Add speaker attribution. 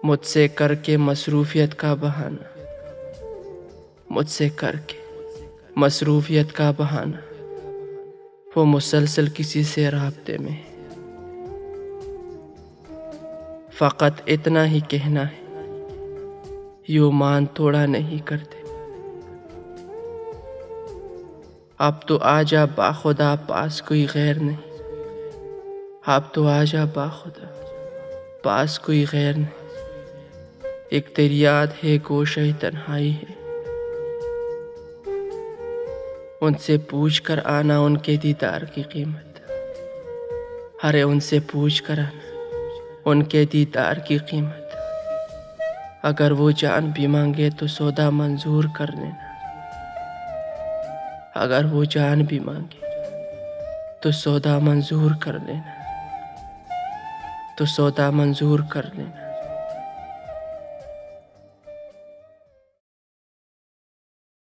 Speaker 1: मुझसे करके मसरूफियत का बहाना, मुझसे करके मसरूफियत का बहाना, वो मुसलसल किसी से राब्ते में है। फ़कत इतना ही कहना है, यूं मान थोड़ा नहीं करते। अब तो आजा बाखुदा पास कोई गैर नहीं, अब तो आजा बाखुदा पास कोई गैर नहीं। एक तेरी याद है गोशे तन्हाई है, उनसे पूछ कर आना उनके दीदार की कीमत। अरे उनसे पूछ कर आना उनके दीदार की कीमत। अगर वो जान भी मांगे तो सौदा मंजूर कर लेना, अगर वो जान भी मांगे तो सौदा मंजूर कर लेना, तो सौदा मंजूर कर लेना।